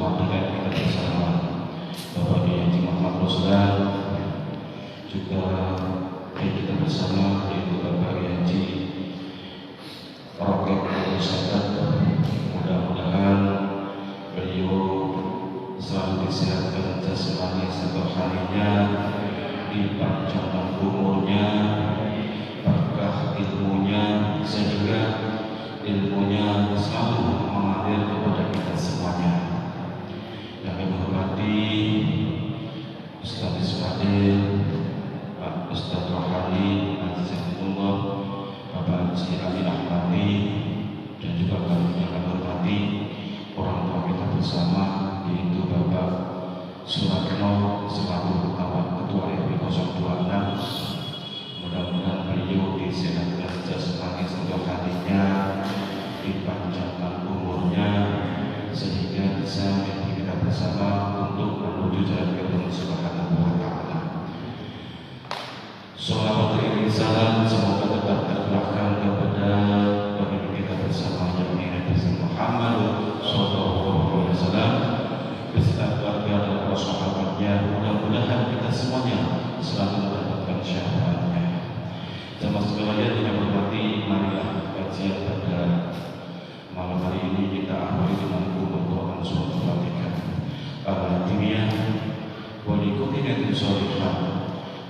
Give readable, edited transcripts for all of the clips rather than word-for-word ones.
semua dengan kita bersama Bapak Kiai Haji Muhammad Ruslan, juga kita bersama yaitu Bapak Kiai Haji Roket Al-Sadat. Mudah-mudahan beliau selalu disehatkan jasmani serta rohaninya, dipanjangkan umurnya, berkah ilmunya, sehingga ilmunya selalu mengalir kepada kita semuanya. Yang kami hormati Ustaz Ismail, Pak Ustaz Rohani, Azizullah, Bapak Haji Ali Ahmadi, dan juga kami yang kami hormati orang tua kita bersama, yaitu Bapak Suratno selaku Ketua RW 026. Mudah-mudahan beliau disehatkan jasmani serta hatinya, dipanjangkan umurnya, sehingga bisa menjadi kita bersama untuk menuju jalan Allah Subhanahu wa Ta'ala. Salawat dan salam semoga tetap tercurahkan kepada pemimpin kita bersama yang Nabi Muhammad Sallallahu Alaihi Wasallam beserta keluarga dan para sahabatnya. Mudah-mudahan kita semuanya selalu mendapatkan syafaatnya. Jamaah sekalian yang hormati, marilah kajian pada malam hari ini kita awali dengan pembacaan surat Al-Fatihah. Al-Hadiyah wa likulli sholihah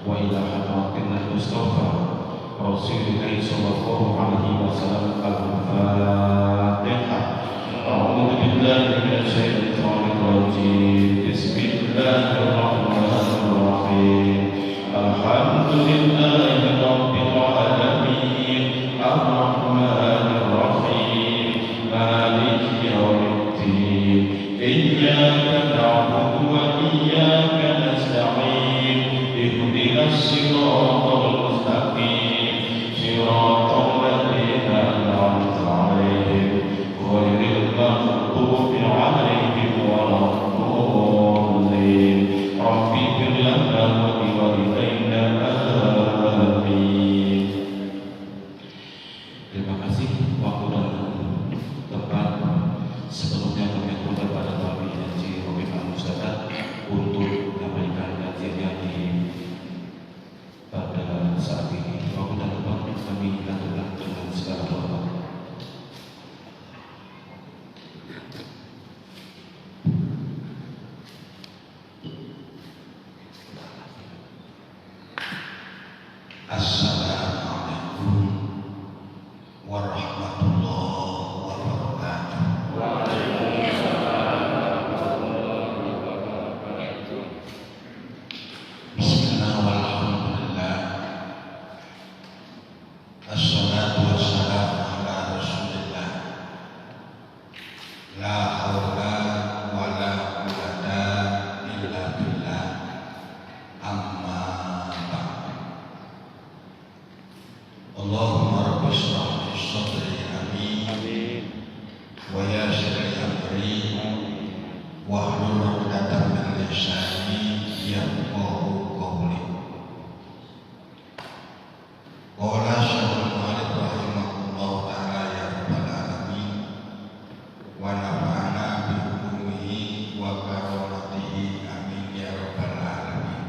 wa ila hadratin Mustafa Rasulullah sallallahu alaihi wasallam. Al-Fatihah. A'udzu billahi minasy syaithanir rajim. Bismillahirrahmanirrahim. Alhamdulillahi rabbil alamin. Ar-Rahmanir Rahim. Maliki yaumiddin. Iyyaka na'budu wa iyyaka nasta'in. Ihdinas siratal mustaqim. Siratal ladzina an'amta 'alaihim ghairil maghdubi 'alaihim waladdallin. Rabbi ighfir lana wa liwalidayna. Amin. Terima kasih waktu dan tempat. Sebelumnya kami atur kepada Bapak Haji Roket Al-Sadat untuk menyampaikan kajiannya di pada saat ini. Waktu dan tempat kami lakukan dengan segala hormat. Assalamualaikum warahmatullahi wabarakatuh. Bismillah walhamdulillah. Assalatu wassalamu ala rasulillah. La hawla wa la quwwata illa billah. Amma ba'd. Allahumma rabbi shrah li sadri. Amin. Wa yassir li amri. Wahlul 'uqdatam min lisani yafqahu qawli. Qala Syaikhul Mu'allif rahimahullah ta'ala ya rabbal alamin. Wa nafa'ana bi ulumihi wa karamatihi. Amin ya rabbal alamin.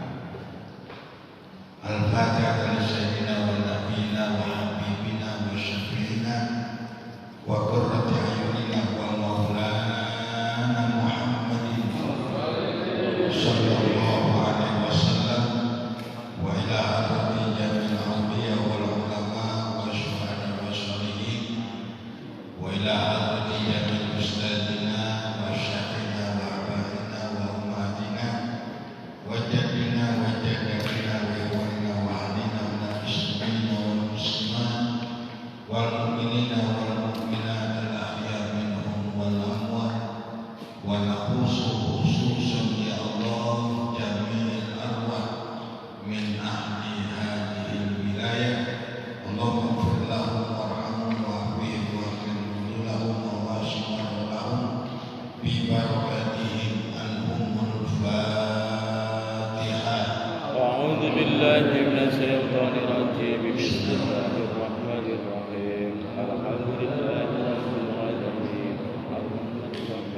Al-Fatihah li sayyidina wa nabiyina wa habibina wa syafi'ina wa qurrati a'yunina wa maulana Muhammadin sallallahu alaihi wasallam wa ila hadrati jami'il anbiya wal ulama wa syuhada wa sholihin wa ila hadrati jami'il ustadina wa syafi'ina wa abaina wa ummatina wa jaddina wa jaddatina wa ikhwanina wa ahlina minal muslimina wal muslimat wal mu'minina wal mu'minat al ahya minhum wal amwat wa naqussu khususan ya Allah jami'il arwah min ahli hadhihi al wilayah. Allahumma ighfir lahum warhamhum wa'afihim wa'afihim lahum wa wasi'hum lahum bi barakatihim anhumul Fatihah. A'udzu billahi minasy syaithanir rajim. Bismillahirrahmanirrahim. Alhamdulillahirabbil alamin. Arrahmanirrahim.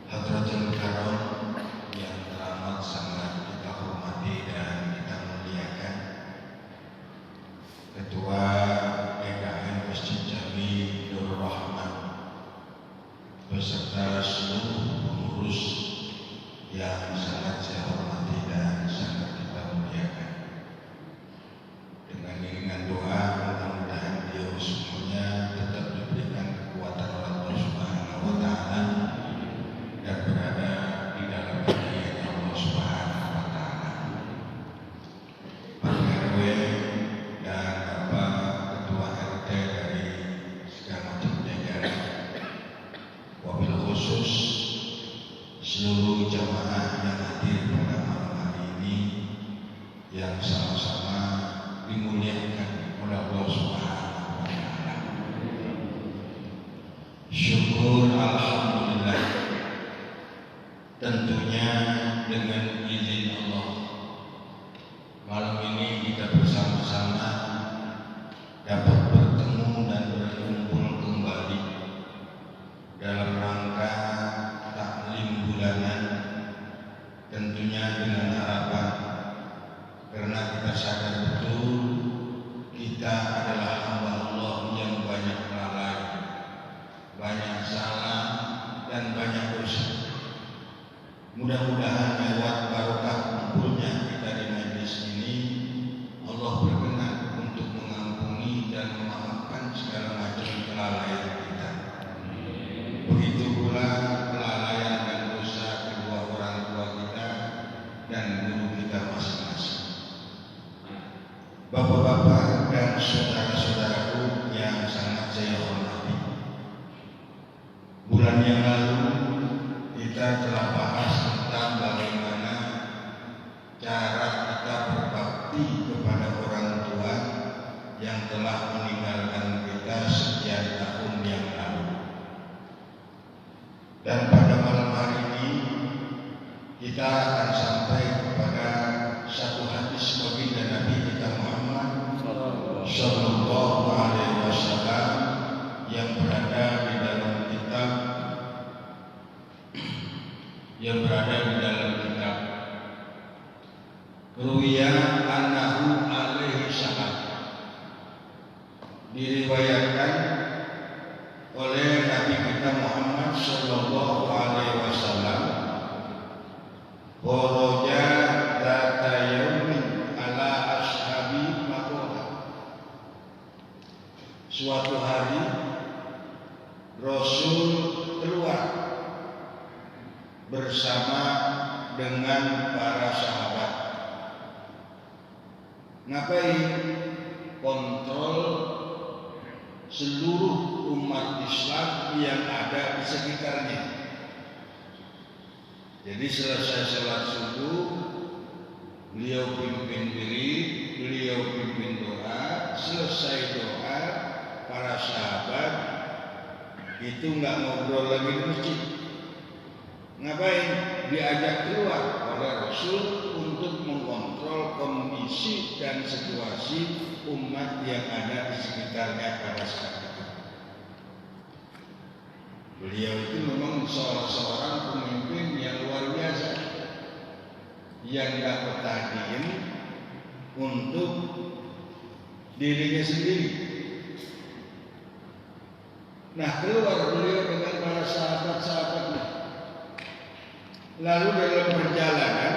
Hadratul Karam yang teramat sangat kita hormati dan kita muliakan, Ketua PKN Masjid Jami Nurul Rahman beserta seluruh pengurus yang sangat saya hormati dan sangat kita muliakan. Dengan iringan doa, mudah-mudahan beliau semuanya tetap diberikan kekuatan oleh Allah Subhanahu wa Ta'ala dan berada di dalam hidayah Allah Subhanahu wa Ta'ala. Pak RW dan Bapak Ketua RT dari segala macam jajaran, wabil khusus seluruh jamaah yang hadir pada malam hari ini yang sama-sama dimuliakan oleh Allah Subhanahu wa Ta'ala. Syukur alhamdulillah, tentunya dengan izin Allah malam ini kita bersama-sama dapat bertemu dan berkumpul kembali dalam rangka taklim bulanan, tentunya dengan harapan, karena kita sadar betul kita adalah hamba Allah yang banyak lalai, banyak salah dan banyak dosa. Mudah-mudahan lewat barokah kumpulnya kita di majelis ini, Allah berkenan untuk mengampuni dan memaafkan segala macam kelalaian kita. Begitu pula kelalaian dan dosa kedua orang tua kita dan guru kita masing-masing. Bapak-bapak dan saudara-saudaraku yang sangat saya hormati, bulan yang lalu kita telah bahas tentang bagaimana cara kita berbakti kepada orang tua yang telah meninggalkan kita sekian tahun yang lalu. Dan pada malam hari ini kita akan sampai kepada satu hadis baginda Nabi kita Muhammad Sallallahu Alaihi Wasallam yang berada di dalam kitab Ruya annahu alaihi salam, diriwayatkan oleh Nabi kita Muhammad Sallallahu Alaihi Wasallam, kharaja dzata yaumin ala ashabi maqala. Suatu hari Rasul keluar bersama dengan para sahabat. Ngapain? Kontrol seluruh umat Islam yang ada di sekitarnya. Jadi selesai sholat subuh, beliau pimpin diri, beliau pimpin doa. Selesai doa, para sahabat itu nggak ngobrol lagi di masjid. Ngapain? Diajak keluar oleh Rasul untuk mengontrol kondisi dan situasi umat yang ada di sekitarnya pada saat itu. Beliau itu memang seorang pemimpin yang luar biasa, yang gak bertahan untuk dirinya sendiri. Nah, keluar beliau dengan para sahabat-sahabatnya. Lalu dalam perjalanan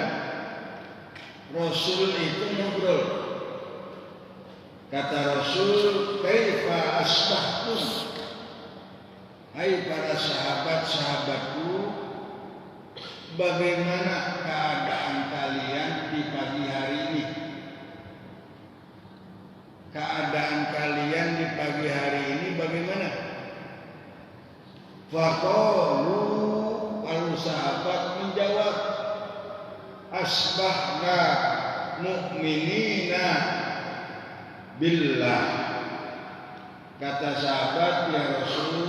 Rasul itu ngobrol. Kata Rasul, kaifa asbahtum? Hai para sahabat-sahabatku, bagaimana keadaan kalian di pagi hari ini? Keadaan kalian di pagi hari ini bagaimana? Faqalu, lalu sahabat menjawab, asbahna mu'minina billah. Kata sahabat, ya Rasul,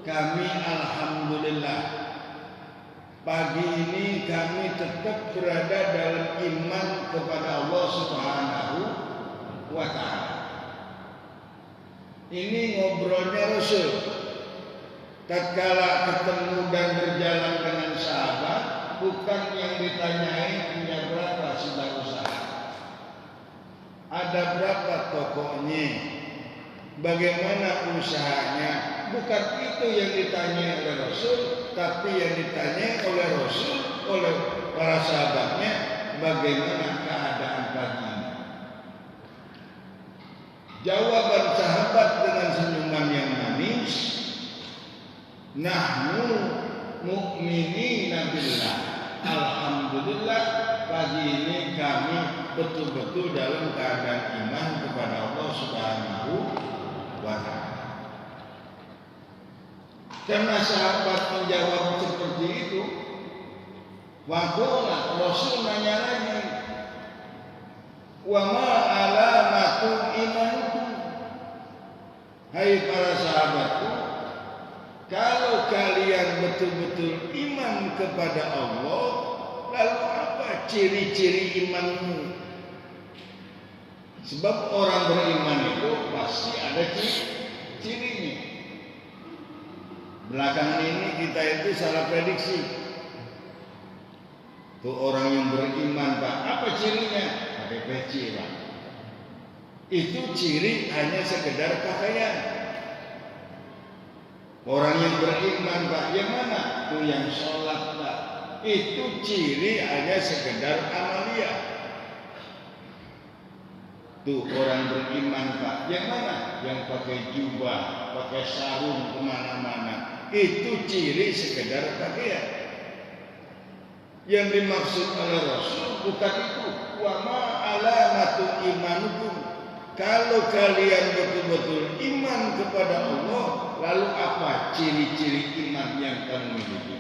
kami alhamdulillah pagi ini kami tetap berada dalam iman kepada Allah Subhanahu wa ta'ala. Ini ngobrolnya Rasul tatkala ketemu dan berjalan dengan sahabat, bukan yang ditanyai punya berapa sudah usaha, ada berapa tokonya, bagaimana usahanya, bukan itu yang ditanyai oleh Rasul, tapi yang ditanyai oleh Rasul, oleh para sahabatnya, bagaimana keadaan pagi ini. Jawaban sahabat dengan senyuman yang manis, nahnu mu'minina billah. Alhamdulillah, pagi ini kami betul-betul dalam keadaan iman kepada Allah Subhanahu wa ta'ala. Karena sahabat menjawab seperti itu, waqala Rasul nanya lagi, wa ma alamatu imankum. Hai para sahabatku, kalau kalian betul-betul iman kepada Allah, lalu apa ciri-ciri imanmu? Sebab orang beriman itu pasti ada cirinya. Belakangan ini kita itu salah prediksi. Tuh orang yang beriman, Pak, apa cirinya? Pakai peci, Pak. Itu ciri hanya sekedar pakaian. Orang yang beriman, Pak, yang mana? Tuh yang sholat, Pak. Itu ciri hanya sekedar amalia. Tuh orang beriman, Pak, yang mana? Yang pakai jubah, pakai sarung kemana-mana. Itu ciri sekedar pakaian. Yang dimaksud oleh Rasul bukan itu. Wa ma alamatu imanukum. Kalau kalian betul-betul iman kepada Allah, lalu apa ciri-ciri iman yang kamu miliki?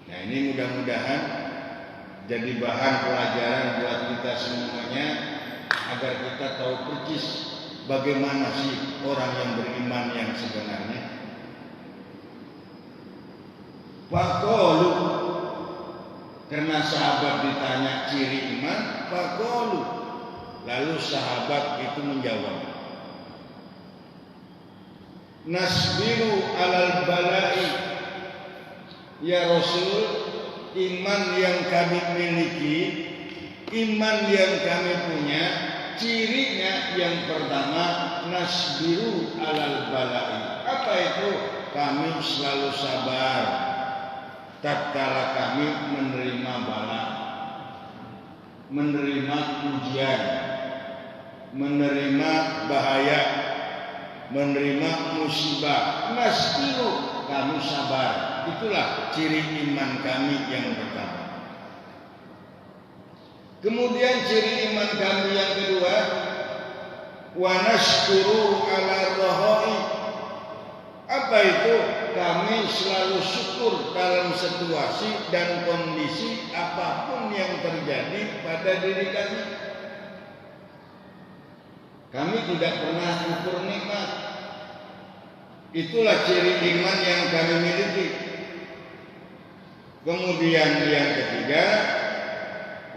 Nah, ini mudah-mudahan jadi bahan pelajaran buat kita semuanya, agar kita tahu persis bagaimana sih orang yang beriman yang sebenarnya. Faqalu, karena sahabat ditanya ciri iman, faqalu, lalu sahabat itu menjawab, nasbiru alal bala'i. Ya Rasul, iman yang kami miliki, iman yang kami punya, cirinya yang pertama, nasbiru alal bala'i. Apa itu? Kami selalu sabar tatkala kami menerima bala, menerima ujian, menerima bahaya, menerima musibah. Nasbiru, kami sabar. Itulah ciri iman kami yang pertama. Kemudian ciri iman kami yang kedua, wa nashkuru ala rahai. Apa itu? Kami selalu syukur dalam situasi dan kondisi apapun yang terjadi pada diri kami. Kami tidak pernah syukur nikmat. Itulah ciri iman yang kami miliki. Kemudian yang ketiga,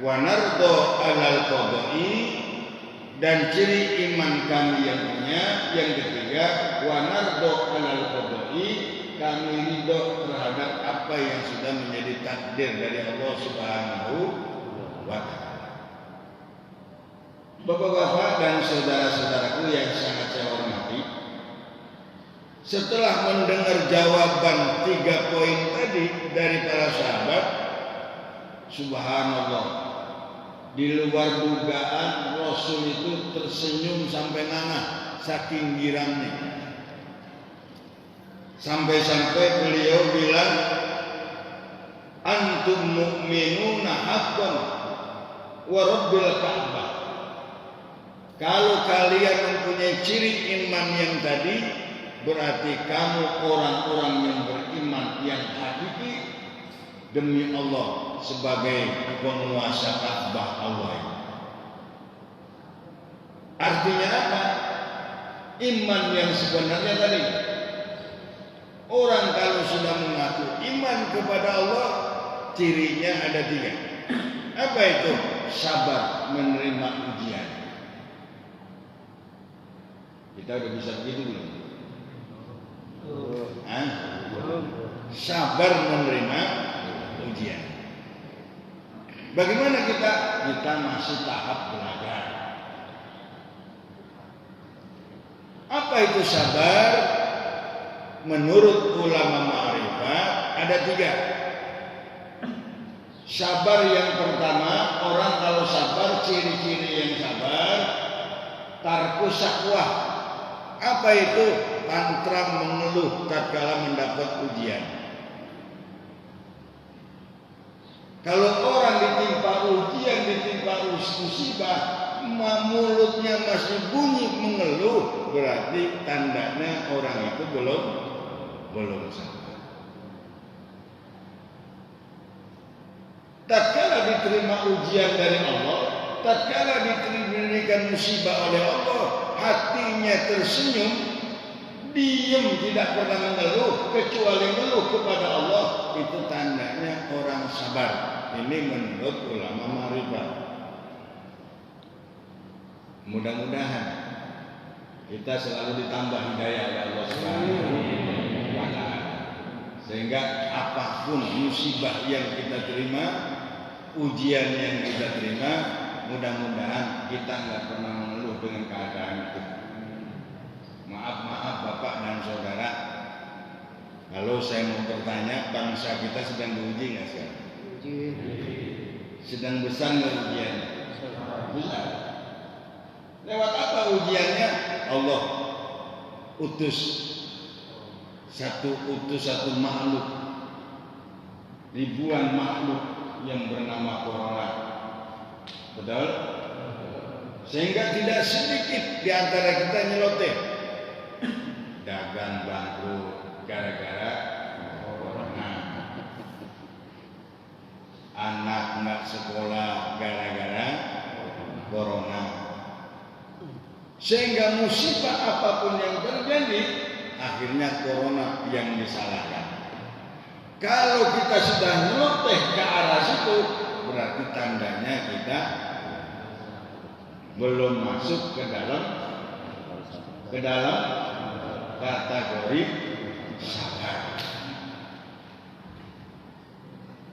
wa nardo alal qadai. Dan ciri iman kami yang punya yang ketiga, wa nardo alal qadai. Kami ridho terhadap apa yang sudah menjadi takdir dari Allah Subhanahu wa ta'ala. Bapak-bapak dan saudara-saudaraku yang sangat saya hormati, setelah mendengar jawaban 3 poin tadi dari para sahabat, subhanallah, di luar dugaan Rasul itu tersenyum sampai nganga saking girangnya. Sampai-sampai beliau bilang, antum mu'minuna haqqan wa rabbil Ka'bah. Kalau kalian mempunyai ciri iman yang tadi, berarti kamu orang-orang yang beriman yang hakiki demi Allah sebagai penguasa Ka'bah Allah. Artinya apa? Iman yang sebenarnya tadi, Orang kalau sudah mengaku iman kepada Allah, cirinya ada 3. Apa itu? Sabar menerima ujian. Kita udah bisa begitu belum? Sabar menerima ujian. Bagaimana kita? Kita masih tahap belajar. Apa itu sabar? Menurut ulama ma'rifat ada 3. Sabar yang pertama, orang kalau sabar, ciri-ciri yang sabar, tarku sakwah. Apa itu? Tantram mengeluh tatkala mendapat ujian. Kalau orang ditimpa ujian, ditimpa musibah, mulutnya masih bunyi mengeluh, berarti tandanya orang itu belum sabar. Tatkala diterima ujian dari Allah, tatkala diberikan musibah oleh Allah, hatinya tersenyum, diam, tidak pernah mengeluh kecuali mengeluh kepada Allah, itu tandanya orang sabar. Ini menurut ulama ma'rifat. Mudah-mudahan kita selalu ditambah hidayah oleh Allah Subhanahu wa ta'ala, sehingga apapun musibah yang kita terima, ujian yang kita terima, mudah-mudahan kita nggak pernah mengeluh dengan keadaan itu. Maaf Bapak dan Saudara, kalau saya mau bertanya, bangsa kita sedang diuji nggak sekarang? Sedang besar nggak ujiannya? Besar. Lewat apa ujiannya? Allah utus satu makhluk, ribuan makhluk yang bernama corona. Betul? Sehingga tidak sedikit di antara kita nyeloteh, dagang bangkrut gara-gara corona, anak nggak sekolah gara-gara corona. Sehingga musibah apapun yang terjadi, akhirnya corona yang disalahkan. Kalau kita sudah nyeloteh ke arah situ, berarti tandanya kita belum masuk ke dalam kategori sabar.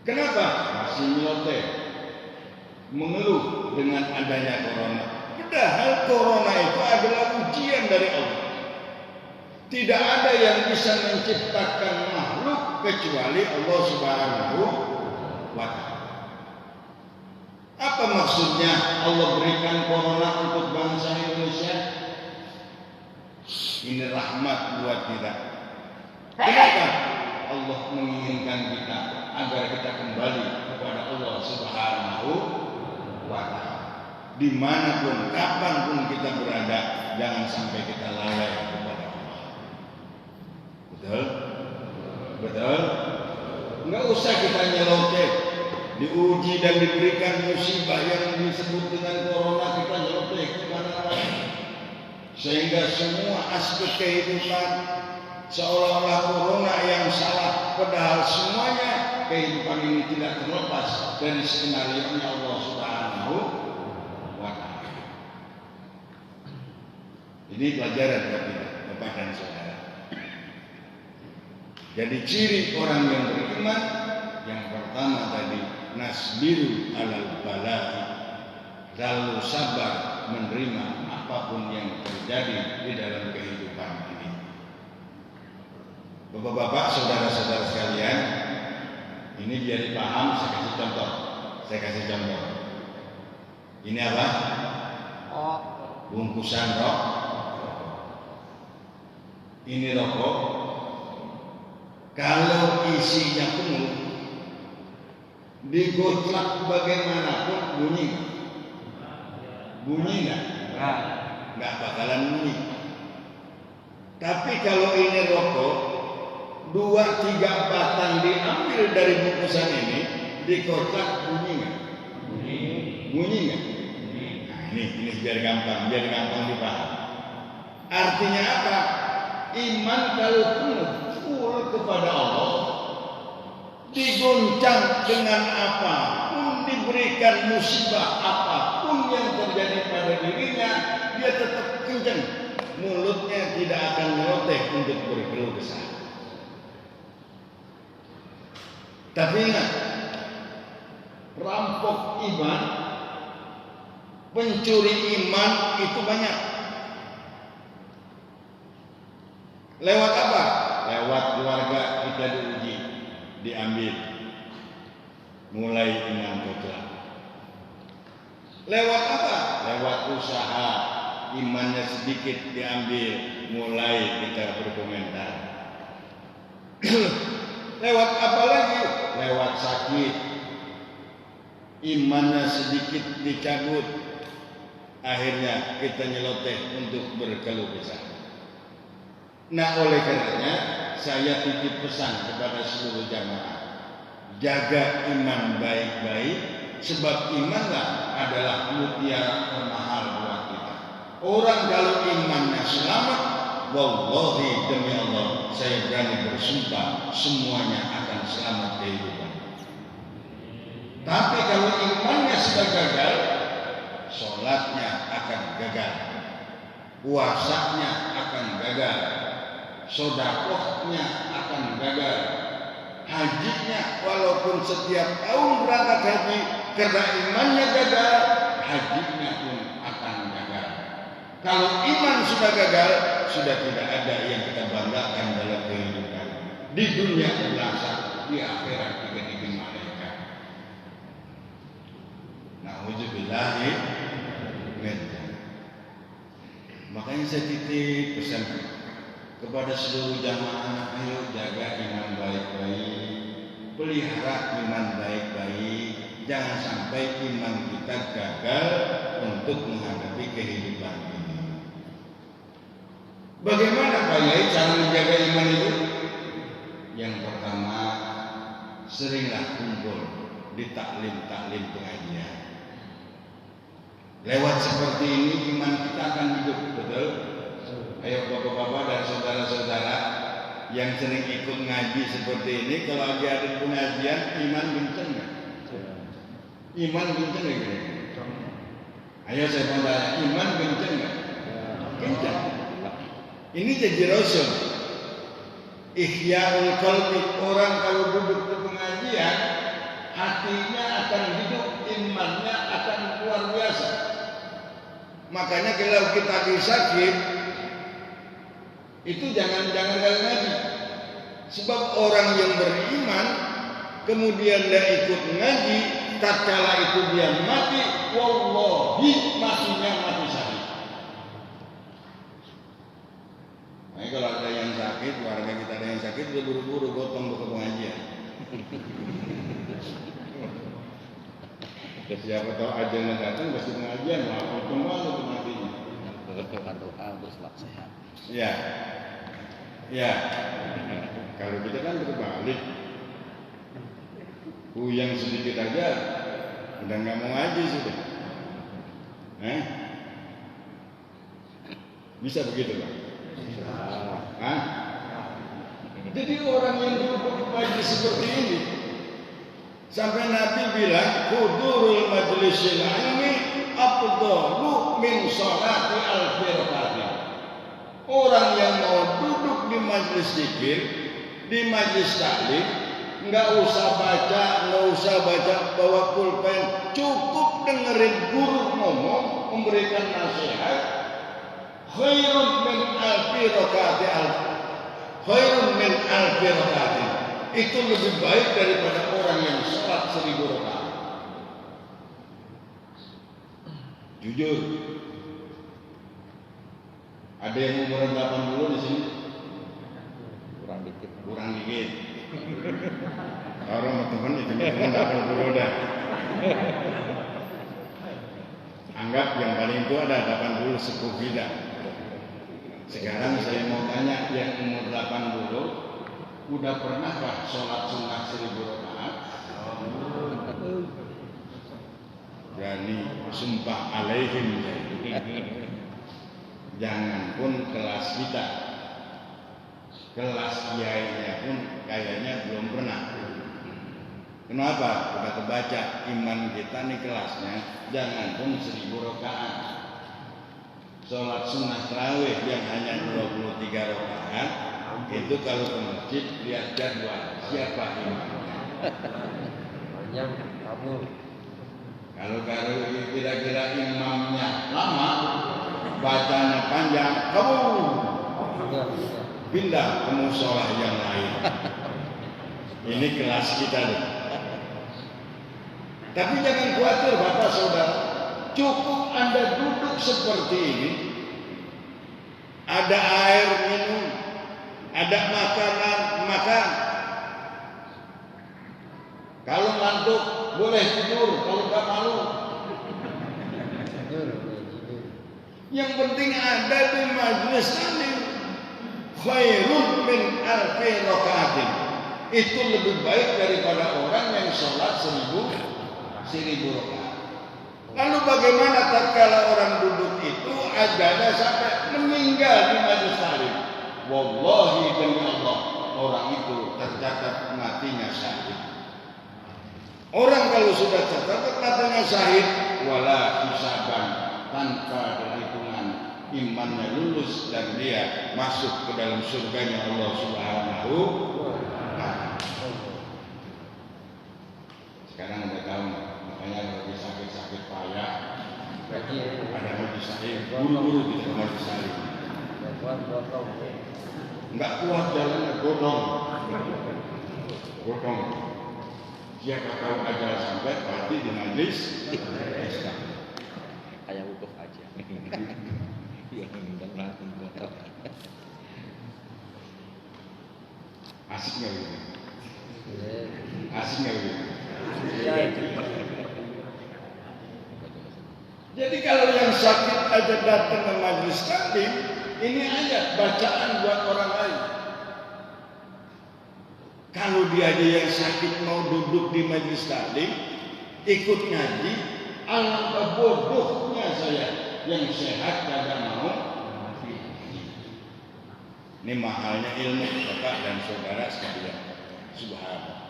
Kenapa? Masih nyeloteh, mengeluh dengan adanya corona. Padahal corona itu adalah ujian dari Allah. Tidak ada yang bisa menciptakan makhluk kecuali Allah Subhanahu wa ta'ala. Apa maksudnya Allah berikan corona untuk bangsa Indonesia? Ini rahmat buat kita. Kenapa? Allah menginginkan kita agar kita kembali kepada Allah Subhanahu wa ta'ala. Dimanapun, kapanpun kita berada, jangan sampai kita lalai kepada Allah. Betul? Betul? Enggak usah kita nyeloteh, diuji dan diberikan musibah yang disebut dengan corona, kita nyeloteh kemana-mana, sehingga semua aspek kehidupan seolah-olah corona yang salah, padahal semuanya kehidupan ini tidak terlepas dari skenario Allah Subhanahu wa ta'ala. Ini pelajaran buat kita, Bapak dan Saudara. Jadi ciri orang yang beriman, yang pertama tadi, nasbiru alal bala'i, lalu sabar menerima apapun yang terjadi di dalam kehidupan ini. Bapak-bapak, saudara-saudara sekalian, ini biar dipaham, saya kasih contoh. Ini apa? Bungkusan rokok. Ini rokok. Kalau isinya penuh, digotlak bagaimanapun bunyi. Bunyi nggak? Nggak bakalan bunyi. Tapi kalau ini rokok, 2-3 batang diambil dari bungkusan ini, dikotak, bunyi nggak? Bunyi nggak? Nah, ini biar gampang dipaham. Artinya apa? Iman kalau penuh, full kepada Allah, digoncang dengan apapun, diberikan musibah apapun yang terjadi pada dirinya, dia tetap kencang. Mulutnya tidak akan nyeloteh untuk berkeluh kesah. Tapi ingat, perampok iman, pencuri iman itu banyak. Lewat apa? Lewat keluarga kita diuji, diambil. Mulai iman kotor. Lewat apa? Lewat usaha, imannya sedikit diambil. Mulai kita berkomentar. Lewat apa lagi? Lewat sakit, imannya sedikit dicabut. Akhirnya kita nyeloteh untuk berkeluh kesah. Nah, oleh karenanya saya titip pesan kepada seluruh jamaah, jaga iman baik-baik, sebab imanlah adalah mutiara termahal buat kita. Orang kalau imannya selamat, wallahi demi Allah, saya berani bersumpah semuanya akan selamat kehidupan. Tapi kalau imannya sudah gagal, sholatnya akan gagal, puasanya akan gagal, sedekahnya akan gagal, hajinya walaupun setiap tahun berangkat haji, karena imannya gagal, hajinya pun akan gagal. Kalau iman sudah gagal, sudah tidak ada yang kita banggakan dalam kehidupan. Di dunia berasa, di akhirat juga dibimbing malaikat. Na'udzubillahi min dzalik. Makanya saya titip pesan kepada seluruh jamaah, ayo jaga iman baik-baik, pelihara iman baik-baik, jangan sampai iman kita gagal untuk menghadapi kehidupan ini. Bagaimana Pak Yai cara menjaga iman itu? Yang pertama, seringlah kumpul di taklim-taklim pengajian. Lewat seperti ini iman kita akan hidup, betul? Ayo bapak-bapak dan saudara-saudara yang sering ikut ngaji seperti ini, kalau lagi ada pengajian, iman kenceng nggak? Iman kenceng nggak? Ayo saya mau tanya, iman kenceng nggak? Kenceng. Ini jadi rasul. Ihya'ul qalbi, orang kalau duduk di pengajian, hatinya akan hidup, imannya akan luar biasa. Makanya kalau kita lagi sakit, itu jangan ngaji. Sebab orang yang beriman kemudian dia ikut ngaji, tatkala itu dia mati, wallahi matinya mati syahid. Nah, kalau ada yang sakit, warga kita ada yang sakit, dia buru-buru gotong ke pengajian. Siapa tahu ajalnya datang pasti pengajian, maaf kemana tuh matinya. Doa berselak sehat. Ya, ya. Kalau kita kan berbalik, yang sedikit aja udah nggak mau ngaji sudah. Bisa begitu Pak? Jadi orang yang duduk majlis seperti ini, sampai Nabi bilang, hudurul majlisil ilmi afdalu min sholati alfi rakaat. Orang yang mau duduk di majlis zikir, di majlis taklim, nggak usah baca bawa pulpen, cukup dengerin guru ngomong, memberikan nasihat. Khairun min alfi rakaat, khairun min alfi rakaat. Itu lebih baik daripada orang yang sholat 1000 rakaat. Jujur. Ada yang umur 80 di sini? Kurang dikit. Orang teman itu 80 dah. Anggap yang paling tua ada 80 sepuh kita. Sekarang saya mau tanya yang umur 80, udah pernahkah sholat sunnah 1000 rakaat? Berani sumpah alaihim. Jangan pun kelas kita. kelas kiainya pun kayaknya belum pernah. Kenapa? Udah kebaca iman kita nih kelasnya, jangan pun 1000 rakaat. Sholat sunnah tarawih yang hanya 23 rakaat, itu kalau ke masjid lihat jadwal siapa imamnya. Yang kabur. Kalau kira-kira imamnya lama, bacanya panjang, kabur. Pindah ke musola yang lain. Ini kelas kita nih. Tapi jangan khawatir Bapak Saudara, cukup Anda duduk seperti ini, ada air minum, ada makanan makan. Kalau ngantuk boleh tidur, kalau nggak malu. Yang penting ada di majelis taklim. Khairun min alfi rakaatin. Itu lebih baik daripada orang yang sholat 1000 rakaat. Lalu bagaimana tatkala orang duduk itu ada sampai meninggal di majelis taklim? Wallahi demi Allah, orang itu tercatat matinya syahid. Orang kalau sudah tercatat matinya syahid, wala hisaban, tanpa perhitungan, imannya lulus dan dia masuk ke dalam surganya Allah Subhanahu wa Ta'ala. Sekarang udah tahu, makanya kalau sakit payah, ada majelis taklim, buru-buru kita ke majelis taklim. Enggak kuat jalannya, godong. Siapa tahu ajal sampai mati di majelis taklim. Kayak wukuf aja. Asik nggak gitu? Asik nggak gitu? Jadi kalau yang sakit aja datang ke majelis taklim, ini ayat bacaan buat orang lain. Kalau dia aja yang sakit mau duduk di majelis taklim, ikut ngaji, alangkah bodohnya saya yang sehat kagak mau. Ini mahalnya ilmu Bapak dan saudara sekalian. Subhanallah.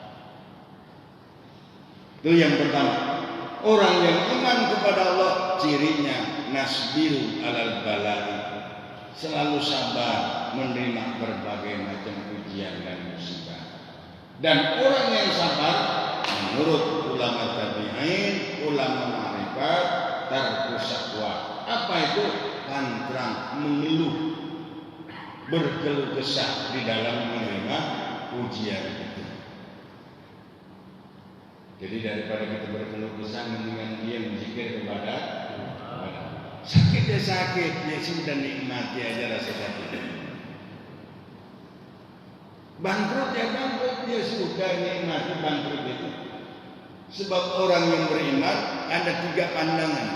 Itu yang pertama. Orang yang iman kepada Allah cirinya nasbiru alal balai. Selalu sabar menerima berbagai macam ujian dan musibah. Dan orang yang sabar menurut ulama tabi'in, ulama ma'rifat, tarkus syakwa. Apa itu? Tantang mengeluh, berkeluh kesah di dalam menerima ujian itu. Jadi daripada kita berkeluh kesah, mendingan dia berzikir kepada sakit ya sakit, ya sudah nikmati aja rasa sakit. Bangkrut ya bangkrut, ya sudah nikmati bangkrut itu. Sebab orang yang beriman ada 3 pandangan.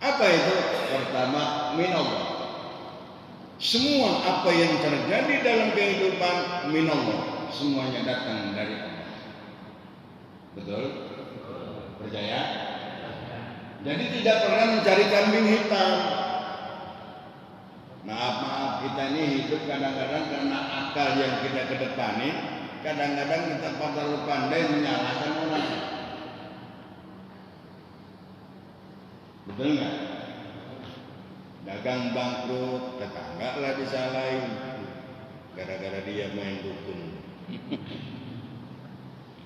Apa itu? Pertama, minallah. Semua apa yang terjadi dalam kehidupan minallah, semuanya datang dari Allah. Betul? Percaya? Jadi tidak pernah mencari kambing hitam. Maaf, kita ini hidup kadang-kadang karena akal yang kita kedepanin, kadang-kadang kita terlalu pandai menyalahkan orang. Betul nggak? Dagang bangkrut, tetangga lah disalahin, gara-gara dia main dukun.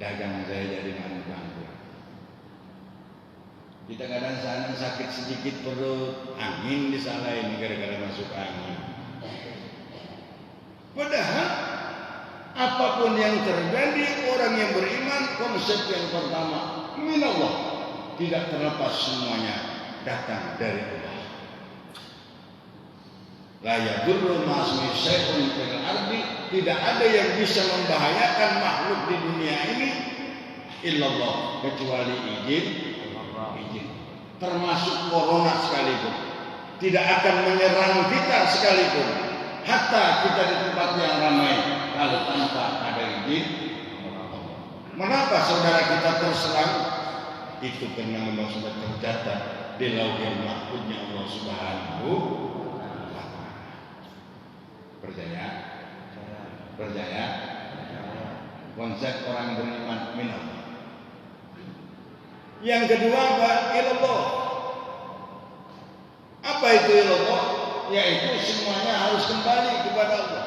Dagang saya jadi bangkrut. Kita kadang sana sakit sedikit perut, angin disalahin gara-gara masuk angin. Padahal apapun yang terjadi, orang yang beriman, konsep yang pertama minallah, tidak terlepas semuanya datang dari Allah. La yadurru ma'asmi syai'un fil ardi, tidak ada yang bisa membahayakan makhluk di dunia ini illallah, kecuali izin. Termasuk corona sekalipun tidak akan menyerang kita sekalipun, hatta kita di tempat yang ramai, kalau tanpa ada izin. Mengapa saudara kita terserang? Itu karena memang sudah tercatat di lauhul mahfuznya Allah Subhanahu wa Ta'ala. Percaya? Percaya? Konsep orang beriman minallah. Yang kedua apa? Ilallah. Apa itu ilallah? Yaitu semuanya harus kembali kepada Allah.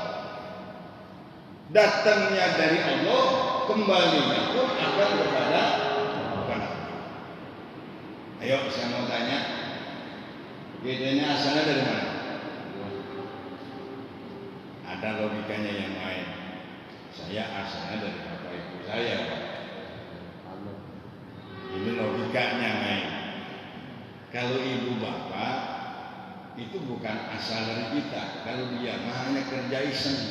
Datangnya dari Allah, kembalinya pun akan kepada Allah. Ayo saya mau tanya, idenya asalnya dari mana? Ada logikanya yang lain. Saya asalnya dari bapak ibu saya. Ini logikanya main. Kalau ibu bapak itu bukan asal dari kita. Kalau dia hanya kerja iseng.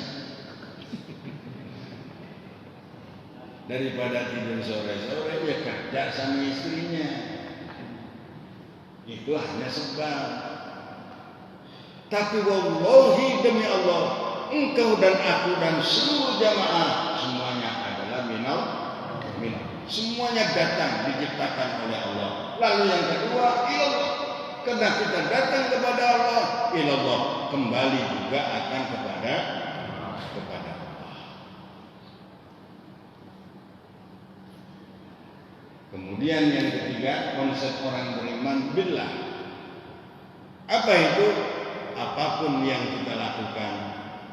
Daripada tidur sore-sore dia kerja sama istrinya. Itu hanya sebab. Tapi wallahi demi Allah, engkau dan aku dan seluruh jamaah semuanya adalah minal. Semuanya datang diciptakan oleh Allah. Lalu yang kedua, ilallah. Karena kita datang kepada Allah, ilallah, kembali juga akan kepada Allah. Kemudian yang ketiga, konsep orang beriman billah. Apa itu? Apapun yang kita lakukan,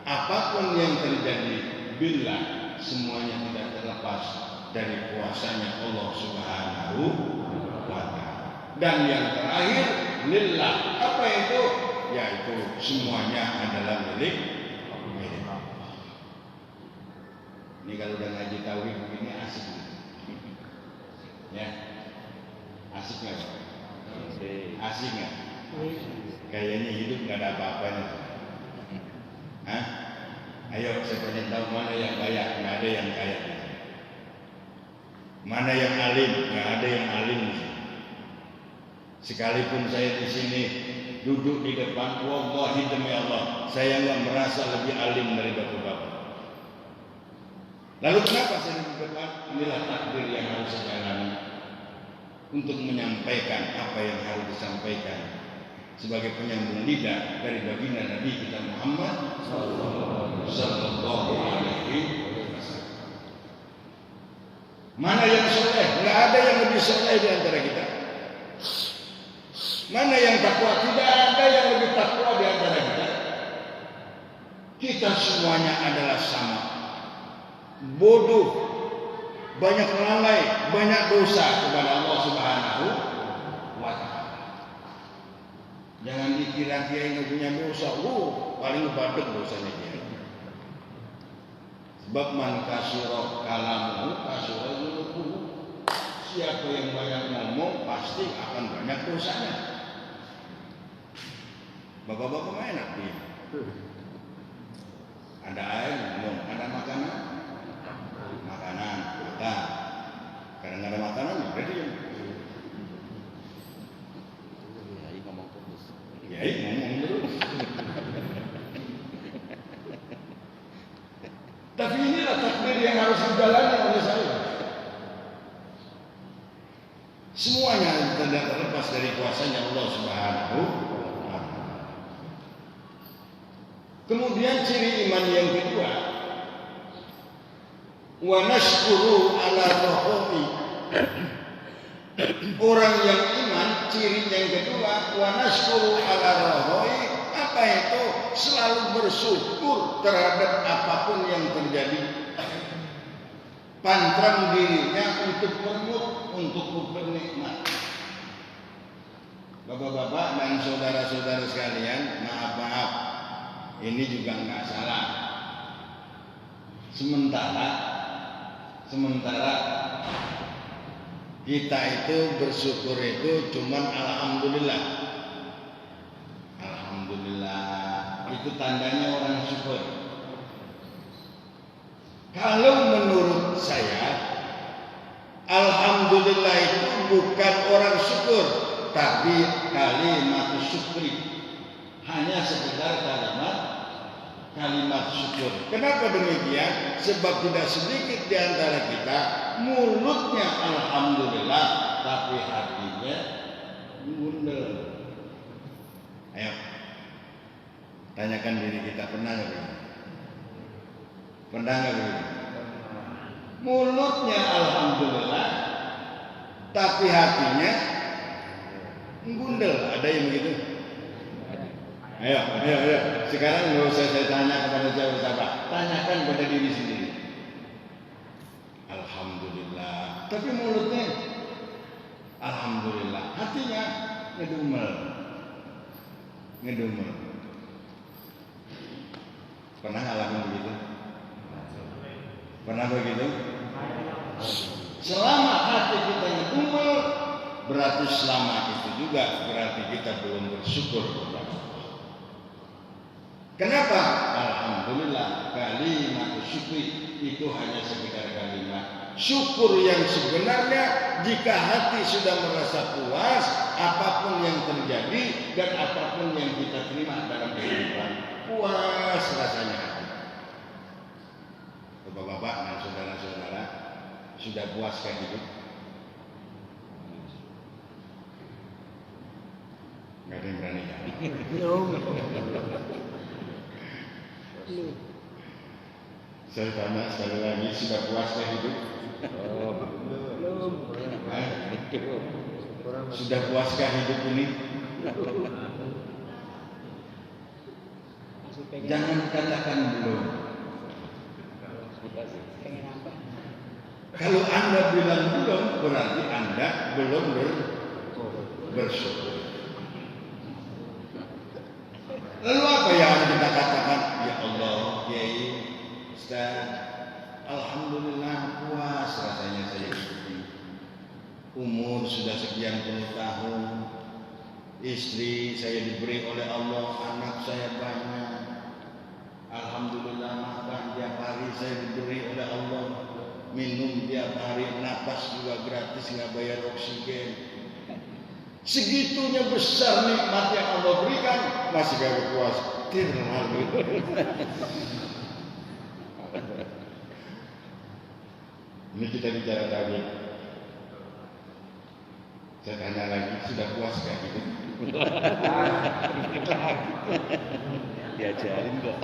apapun yang terjadi, billah, semuanya tidak terlepas dari kuasanya Allah Subhanahu wa ta'ala. Dan yang terakhir, lillah. Apa itu? Yaitu semuanya adalah milik Allah. Ini kalau udah ngaji tauhid begini asik. Ya. Asik enggak, Pak? Asik enggak? Kayaknya hidup enggak ada apa-apanya. Hah? Ayo saya pengen tahu mana yang kaya, enggak ada yang kaya. Mana yang alim, enggak ada yang alim. Sekalipun saya di sini duduk di depan, wallahi demi Allah, saya enggak merasa lebih alim dari bapak-bapak. Lalu kenapa saya di depan? Inilah takdir yang harus saya jalani untuk menyampaikan apa yang harus disampaikan sebagai penyambung lidah dari baginda Nabi kita Muhammad sallallahu alaihi wasallam. Mana yang soleh? Enggak ada yang lebih soleh di antara kita. Mana yang takwa? Tidak ada yang lebih takwa di antara kita. Kita semuanya adalah sama. Bodoh, banyak lalai, banyak dosa kepada Allah Subhanahu wa ta'ala. Jangan dikira dia yang punya dosa, paling badek dosanya dia. Sebab man kasura kalamu kasura dzuluhu. Siapa yang banyak ngomong pasti akan banyak dosanya. Bapak-bapak mah enak dia. Ada air minum, ada makanan. Makan. Kadang ada makanan, berarti ya. Ngomong terus. Tapi inilah takdir yang harus dijalani oleh saya. Semuanya tidak terlepas dari kuasanya Allah Subhanahu wa ta'ala. Kemudian ciri iman yang kedua, wa nashkuru ala rahmi. Orang yang iman, ciri yang kedua, wa nashkuru ala rahmi. Apa itu? Selalu bersyukur terhadap apapun yang terjadi. Pantang dirinya untuk bermut, untuk bernikmat. Bapak-bapak dan saudara-saudara sekalian, maaf, ini juga enggak salah. Sementara kita itu bersyukur itu cuman alhamdulillah. Itu tandanya orang syukur. Kalau menurut saya, alhamdulillah itu bukan orang syukur, tapi kalimat syukri. Hanya sekedar kalimat syukur. Kenapa demikian? Sebab tidak sedikit di antara kita mulutnya alhamdulillah, tapi hatinya gundel. Ayo, tanyakan diri kita, pernah nggak? Pernah nggak begitu? Mulutnya alhamdulillah, tapi hatinya gundel. Ada yang begitu? Ayo. Sekarang nggak usah saya tanya kepada siapa. Tanyakan pada diri sendiri. Alhamdulillah. Tapi mulutnya, alhamdulillah. Hatinya ngedumel. Pernah ngalamin begitu? Pernah begitu? Selama hati kita ngedumel, berarti selama itu juga berarti kita belum bersyukur kepada Allah. Kenapa? Alhamdulillah, kalimat syukri itu hanya sekedar kalimat. Syukur yang sebenarnya jika hati sudah merasa puas apapun yang terjadi dan apapun yang kita terima dalam kehidupan, puas rasanya hati. Bapak-bapak dan saudara-saudara, sudah puaskah hidup? Nggak ada yang berani ya? Saya tanya sekali lagi, sudah puaskah hidup? Sudah puaskah hidup ini? Jangan katakan belum. Kalau Anda bilang belum, berarti Anda belum bersyukur. Lalu apa yang kita katakan? Ya Allah, Kiai, Ustaz, alhamdulillah puas rasanya saya hidup. Umur sudah sekian puluh tahun, istri saya diberi oleh Allah, anak saya banyak. Alhamdulillah makan tiap hari saya diberi oleh Allah, minum tiap hari, napas juga gratis, nggak bayar oksigen. Segitunya besar nikmat yang Allah berikan, masih gak puas. Terlalu. Ini kita bicara tadi. Saya tanya lagi, sudah puas gak gitu? Diajarin kok.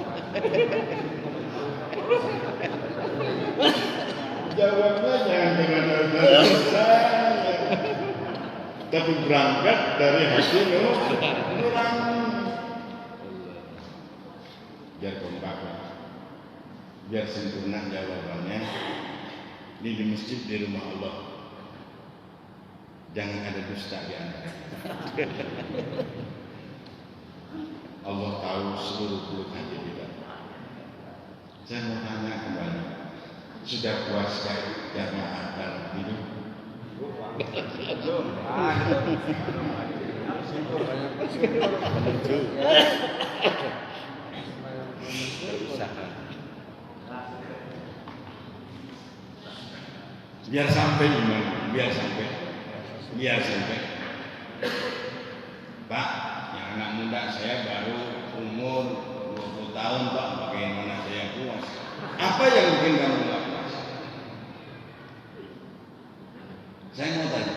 Jawabnya jangan dengan saya. Tapi berangkat dari hati nurani. Biar kompak, biar sempurna jawabannya. Ini di masjid, di rumah Allah. Jangan ada dusta di antara kita. Allah tahu seluruh lubuk hati kita. Saya mau tanya kembali, sudah puaskah jamaah dalam hidup? Biar sampai iman, biar sampai. Pak, yang anak muda saya baru umur 20 tahun Pak, bagaimana saya puas? Apa yang bikin kamu nggak puas? Saya mau tanya,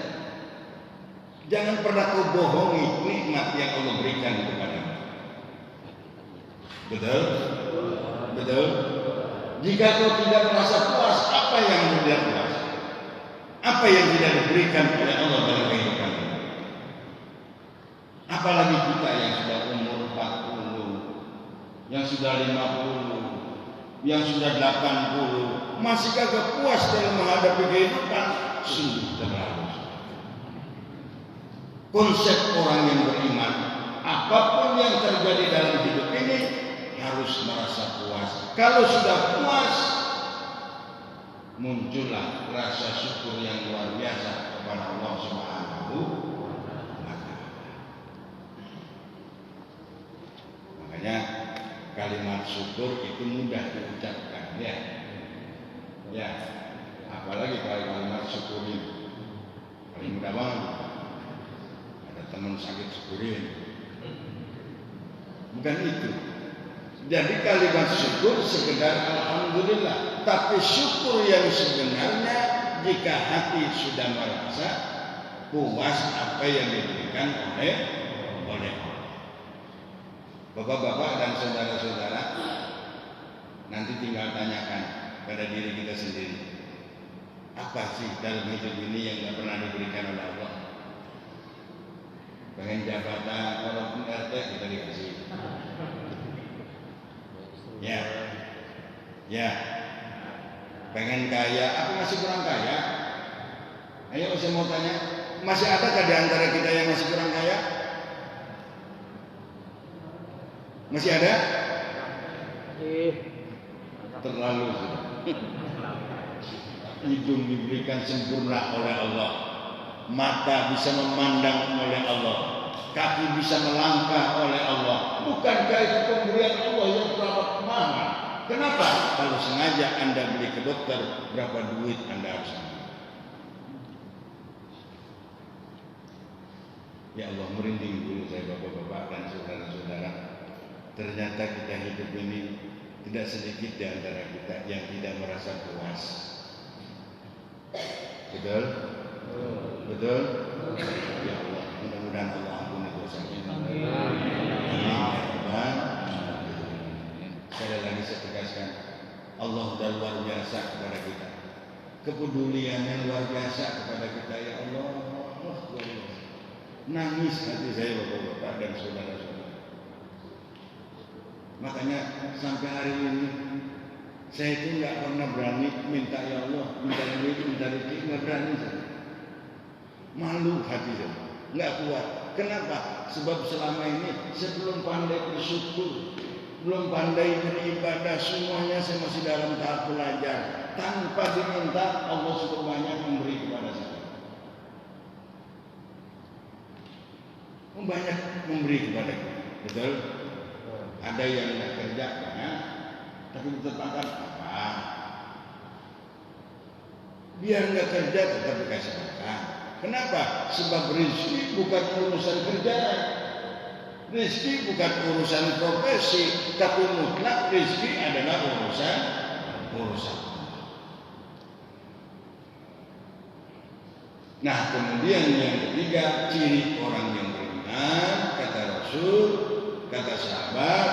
jangan pernah kau bohongi nikmat yang Allah berikan kepadamu. Betul? Betul? Jika kau tidak merasa puas, apa yang tidak puas? Apa yang tidak diberikan oleh Allah dalam kehidupan ini? Apalagi kita yang sudah umur 40, yang sudah 50, yang sudah 80, masih kagak puas dalam menghadapi kehidupan, sungguh terlalu. Konsep orang yang beriman, apapun yang terjadi dalam hidup ini harus merasa puas. Kalau sudah puas, muncullah rasa syukur yang luar biasa kepada Allah Subhanahu wa Ta'ala. Makanya kalimat syukur itu mudah diucapkan, ya. Ya, apalagi kalimat syukur ini paling mudah banget. Ada teman sakit syukurin. Bukan itu. Jadi kalimat syukur sekedar alhamdulillah. Tapi syukur yang sebenarnya jika hati sudah merasa puas apa yang diberikan oleh Allah. Bapak-bapak dan saudara-saudara, Nanti tinggal tanyakan pada diri kita sendiri. Apa sih dalam hidup ini yang tidak pernah diberikan oleh Allah? Pengen jabatan, walaupun RT kita dikasih. Ya. Pengen kaya, apa masih kurang kaya? Ayo saya mau tanya, masih adakah di antara kita yang masih kurang kaya? Masih ada? Terlalu. Hidung diberikan sempurna oleh Allah, mata bisa memandang oleh Allah, kaki bisa melangkah oleh Allah. Bukankah itu pemberian Allah yang teramat mahal? Kenapa? Kalau sengaja Anda beli ke dokter, berapa duit Anda harus ambil? Ya Allah, merinding dulu saya bapak-bapak dan saudara-saudara. Ternyata kita hidup ini tidak sedikit di antara kita yang tidak merasa puas. Betul? Betul? Ya Allah, mudah-mudahan Allah ampuni dosa kita. Sekali lagi saya tegaskan, Allah sudah luar biasa kepada kita. Kepeduliannya luar biasa kepada kita. Ya Allah, nangis hati saya bapak-bapak dan saudara-saudara. Makanya sampai hari ini saya itu nggak pernah berani minta ya Allah, minta duit, minta rezeki, nggak berani saya. Malu hati saya, nggak kuat. Kenapa? Sebab selama ini saya belum pandai bersyukur, belum pandai beribadah, semuanya saya masih dalam tahap belajar. Tanpa diminta, Allah sudah banyak memberi kepada saya. Banyak memberi kepada kita, betul? Ada yang nggak kerja, ya, tapi tetap makan apa? Biar nggak kerja tetap dikasih makan. Kenapa? Sebab rezeki bukan urusan kerjaan, rezeki bukan urusan profesi, tapi mutlak rezeki adalah urusan. Nah, kemudian yang ketiga, ciri orang yang beriman, kata Rasul, kata sahabat,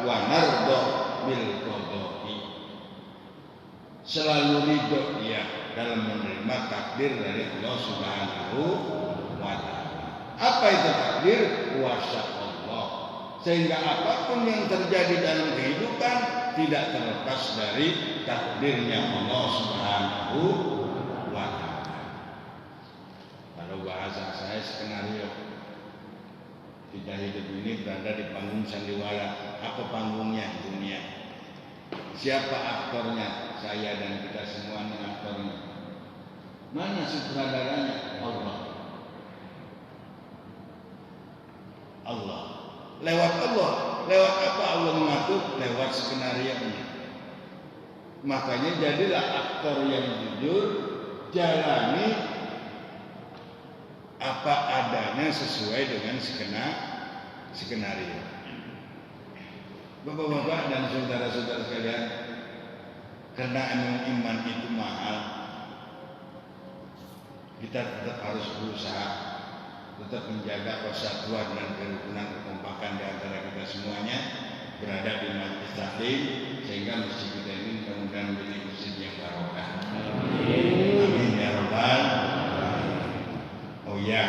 wa nardo bil qada'i, selalu ridho dia dalam menerima takdir dari Allah Subhanahu wa ta'ala. Apa itu takdir? Kuasa Allah, sehingga apapun yang terjadi dalam kehidupan tidak terlepas dari takdirnya Allah Subhanahu wa ta'ala. Kalau bahasa saya skenario, kita hidup ini berada di panggung sandiwara. Apa panggungnya? Dunia. Siapa aktornya? Saya dan kita semua ini aktornya. Mana sutradaranya? Allah. Lewat Allah. Lewat apa Allah mengatur? Lewat skenario ini. Makanya jadilah aktor yang jujur, jalani apa adanya sesuai dengan skenario. Bapak-bapak dan saudara-saudara sekalian, karena emang iman itu mahal, kita tetap harus berusaha, tetap menjaga persatuan dan kerukunan, kekompakan di antara kita semuanya berada di majelis taklim, sehingga masjid kita ini mudah-mudahan menjadi masjid yang barokah. Amin ya rabbal. Oh ya,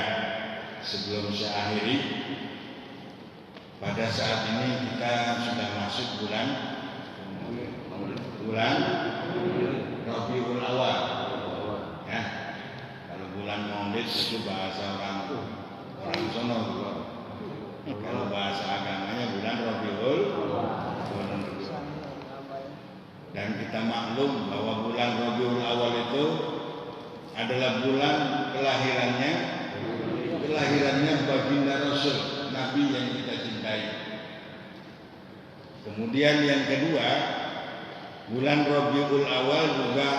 sebelum saya akhiri, pada saat ini kita sudah masuk bulan Rabiul Awal. Ya, kalau bulan Maulid itu bahasa orang sono. Kalau bahasa agamanya bulan Rabiul. Dan kita maklum bahwa bulan Rabiul Awal itu adalah bulan kelahirannya baginda Rasul, Nabi yang kita cintai. Kemudian yang kedua, bulan Rabiul Awal juga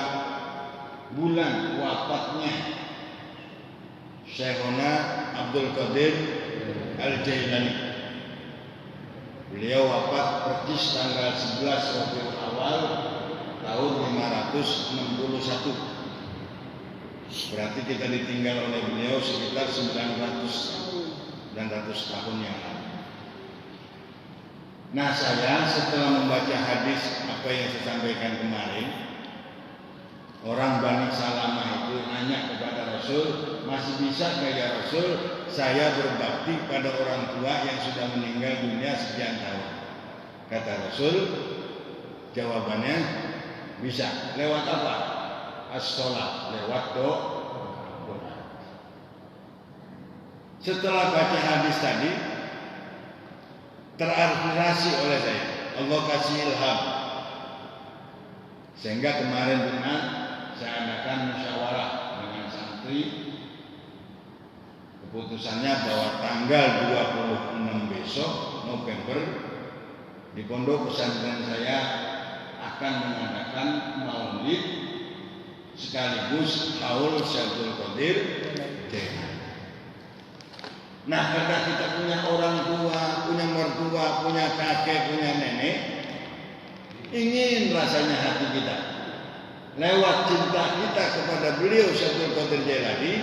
bulan wafatnya Syekhona Abdul Qadir Al-Jailani. Beliau wafat persis tanggal 11 Rabiul Awal tahun 561. Berarti kita ditinggal oleh beliau sekitar 900 tahun yang lalu. Nah, saya setelah membaca hadis apa yang saya sampaikan kemarin, orang Bani Salamah itu nanya kepada Rasul, masih bisa nggak ya Rasul saya berbakti pada orang tua yang sudah meninggal dunia sekian tahun? Kata Rasul, jawabannya bisa. Lewat apa? As-sholat, lewat doa. Setelah baca hadis tadi, terinspirasi oleh saya. Allah kasih ilham. Sehingga kemarin benar saya adakan musyawarah dengan santri. Keputusannya bahwa tanggal 26 besok November di pondok pesantren saya akan mengadakan maulid sekaligus haul Syaikhul Qadir Jailani. Nah, karena kita punya orang tua, punya mertua, punya kakek, punya nenek, ingin rasanya hati kita lewat cinta kita kepada beliau Syaikhul Qadir Jailani,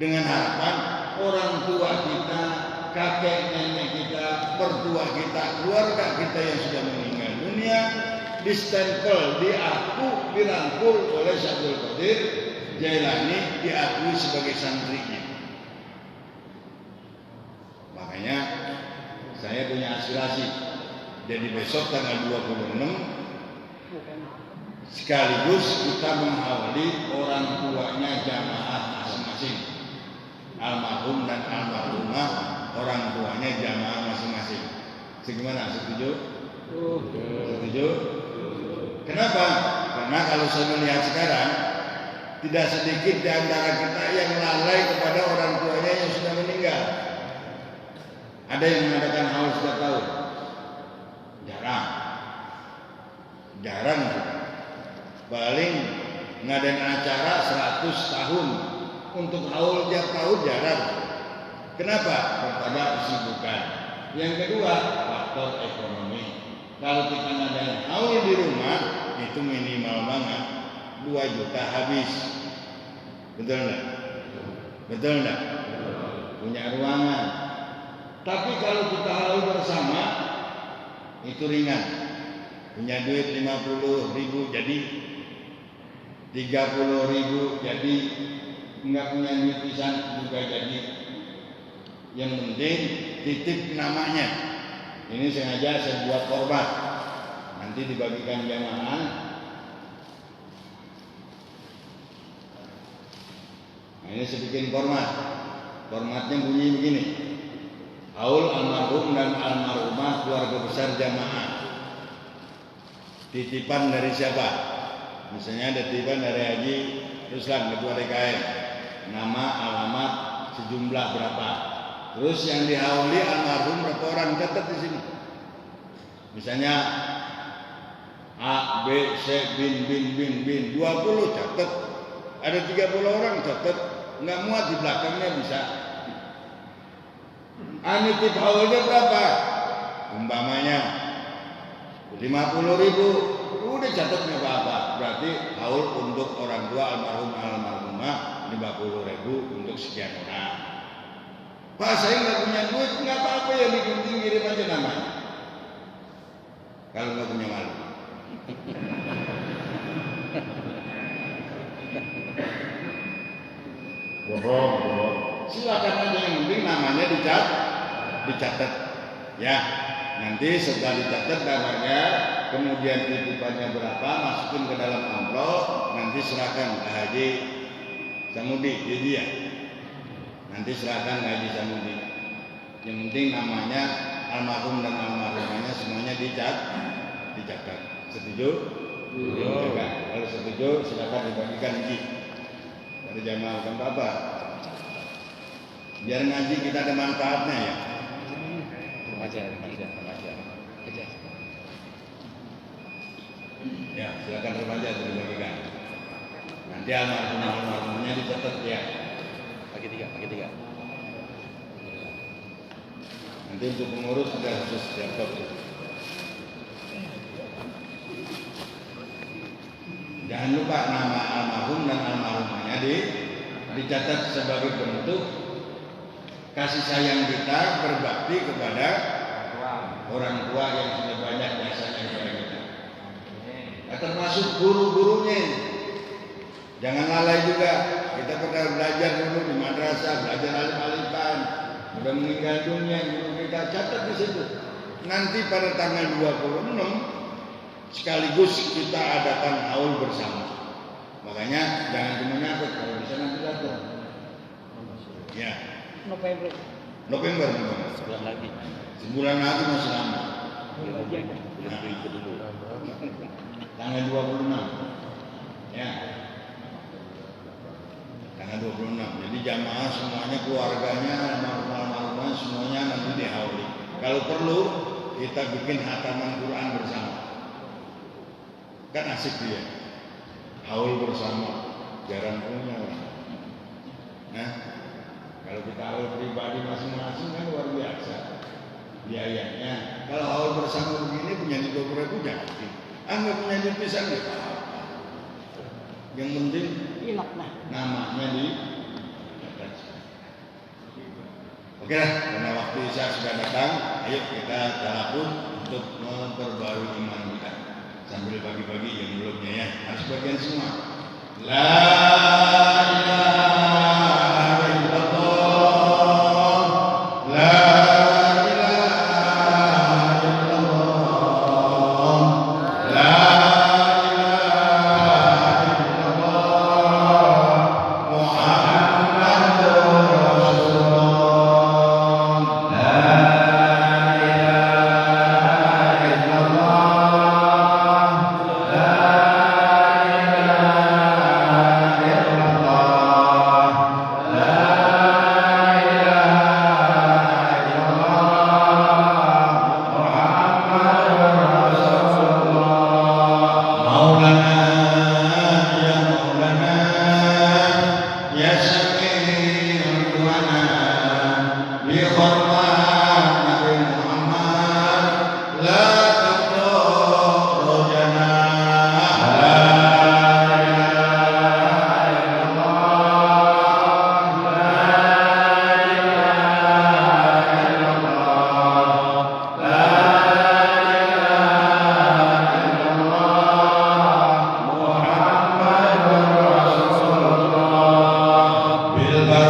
dengan harapan orang tua kita, kakek nenek kita, mertua kita, keluarga kita yang sudah meninggal dunia distempel, diaku, dirangkul oleh Syaikhul Qadir Jailani, diakui sebagai santrinya. Makanya saya punya aspirasi. Jadi besok tanggal 26 sekaligus kita mengawali orang tuanya jamaah masing-masing. Almarhum dan almarhumah orang tuanya jamaah masing-masing. Segimana? Setuju? Setuju? Kenapa? Karena kalau saya melihat sekarang tidak sedikit di antara kita yang lalai kepada orang tuanya yang sudah meninggal. Ada yang mengadakan haul setiap tahun? Jarang. Jarang. Paling ngadain acara 100 tahun. Untuk haul tiap tahun jarang. Kenapa? Pertama kesibukan. Yang kedua faktor ekonomi. Kalau kita ngadain haul di rumah itu minimal banget 2 juta habis. Betul enggak? Betul enggak? Punya ruangan. Tapi kalau kita haul bersama itu ringan. Punya duit 50.000 jadi 30.000 jadi enggak punya duit pisan juga jadi. Yang penting titip namanya. Ini sengaja saya buat format. Nanti dibagikan jamaah. Nah, ini saya bikin format. Formatnya bunyi begini. Haul almarhum dan almarhumah keluarga besar jamaah. Titipan dari siapa? Misalnya ada titipan dari Haji Ruslan, ketua DKM. Nama, alamat, sejumlah berapa. Terus yang dihauli almarhum berapa orang, catat di sini. Misalnya A, B, C, bin 20 catat. Ada 30 orang catat. Enggak muat di belakangnya bisa. Nitip haulnya berapa? Umpamanya 50.000. Udah catatnya apa? Berarti haul untuk orang tua almarhum almarhumah 50.000 untuk sekian orang. Pak, saya nggak punya duit, nggak apa-apa ya, digunting kirim aja namanya. Kalau nggak punya malu. Bohong. Silakan aja, yang penting namanya dicatat. Ya, nanti setelah dicatat namanya, kemudian titipannya berapa, masukin ke dalam amplop, nanti serahkan ke Haji Samudi, jadi ya. Nanti serahkan ke Haji Samudi. Yang penting namanya almarhum dan almarhumahnya semuanya dicatat. Setuju? Setuju. Kalau setuju, silakan dibagikan Haji pada jamaah bukan apa. Biar ngaji kita ada manfaatnya ya. Remaja. Ya, silakan remaja itu dibagikan. Nanti almarhumnya dicatat ya. Bagi tiga. Nanti untuk pengurus ada khusus laptop. Jangan lupa nama almarhum dan almarhumahnya dicatat sebagai bentuk kasih sayang kita berbakti kepada orang tua yang sudah banyak jasanya kepada kita. Nah, termasuk guru-gurunya. Jangan lalai juga. Kita pernah belajar dulu di madrasah, belajar alif-alifan. Sudah meninggal dunia, guru kita catat di situ. Nanti pada tanggal 26 sekaligus kita adakan haul bersama. Makanya jangan cuma nyakut, kalau bisa nanti datang. Ya. November. Sebulan lagi. Sebulan lagi masih lama. Bulan berikut dulu. Tanggal 26. Ya. Tanggal 26. Jadi jamaah semuanya, keluarganya, almarhum semuanya nanti dihauli. Kalau perlu kita bikin hataman Quran bersama. Kan asik dia. Haul bersama. Jarang punya. Nah, kalau kita haul pribadi masing-masing kan luar biasa biayanya. Kalau haul bersama begini punya 20.000 jangan. Anggap punya pisang deh. Yang penting namanya di. Oke lah, karena waktu Isya sudah datang, ayo kita talapun untuk memperbarui iman kita. Sambil bagi-bagi yang belumnya ya, harus bagian semua. La ilaha illallah, la ilaha illallah, la ilaha illallah, Muhammadur Rasulullah, la ilaha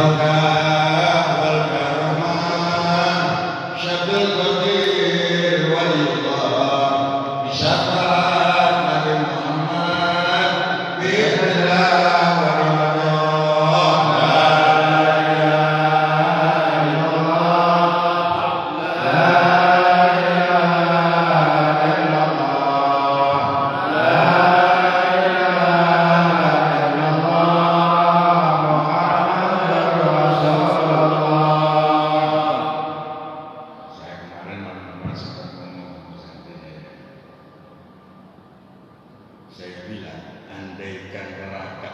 illallah, la Saya bilang, andaikan neraka